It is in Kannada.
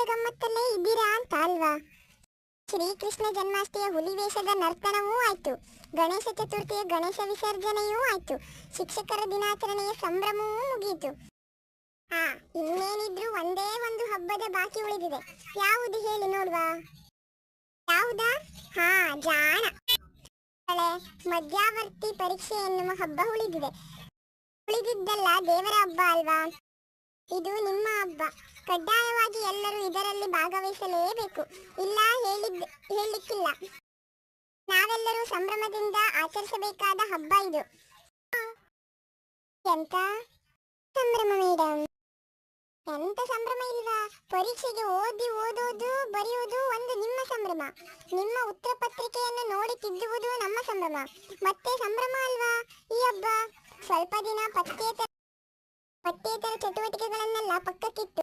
ಹಬ್ಬದ ಗಮ್ಮತ್ತಲ್ಲೇ ಇದ್ದೀರಾ ಅಂತ ಅಲ್ವಾ? ಶ್ರೀಕೃಷ್ಣ ಜನ್ಮಾಷ್ಟಮಿಯ ಹುಲಿವೇಷದ ನರ್ತನವೂ ಆಯ್ತು, ಗಣೇಶ ಚತುರ್ಥಿಯ ಗಣೇಶ ವಿಸರ್ಜನೆಯೂ ಆಯ್ತು, ಶಿಕ್ಷಕರ ದಿನಾಚರಣೆಯ ಸಂಭ್ರಮವೂ ಮುಗಿಯಿತು. ಇನ್ನೇನಿದ್ರು ಒಂದೇ ಒಂದು ಹಬ್ಬದ ಬಾಕಿ ಉಳಿದಿದೆ. ಯಾವುದು ಹೇಳಿ ನೋಡುವ? ಯಾವುದಾ? ಜಾಣ. ಮಧ್ಯವರ್ತಿ ಪರೀಕ್ಷೆ ಎನ್ನುವ ಹಬ್ಬ ಉಳಿದಿದೆ. ಉಳಿದಿದ್ದಲ್ಲ ದೇವರ ಹಬ್ಬ ಅಲ್ವಾ? ಇದು ನಿಮ್ಮ ಹಬ್ಬ, ಕಡ್ಡಾಯವಾಗಿ ಎಲ್ಲರೂ ಇದರಲ್ಲಿ ಭಾಗವಹಿಸಲೇಬೇಕು. ಇಲ್ಲ ಹೇಳಲಿಕ್ಕಿಲ್ಲ. ನಾವೆಲ್ಲರೂ ಸಂಭ್ರಮದಿಂದ ಆಚರಿಸಬೇಕಾದ ಹಬ್ಬ ಇದು. ಎಂತ ಸಂಭ್ರಮ ಮೇಡಮ್? ಎಂತ ಸಂಭ್ರಮ ಇಲ್ವಾ? ಪರೀಕ್ಷೆಗೆ ಓದೋದು ಬರೆಯುವುದು ಒಂದು ನಿಮ್ಮ ಸಂಭ್ರಮ, ನಿಮ್ಮ ಉತ್ತರ ಪತ್ರಿಕೆಯನ್ನು ನೋಡಿ ತಿದ್ದುವುದು ನಮ್ಮ ಸಂಭ್ರಮ. ಮತ್ತೆ ಸಂಭ್ರಮ ಅಲ್ವಾ ಈ ಹಬ್ಬ? ಸ್ವಲ್ಪ ದಿನ ಪಠ್ಯೇತರ ಚಟುವಟಿಕೆಗಳನ್ನೆಲ್ಲ ಪಕ್ಕಕ್ಕಿಟ್ಟು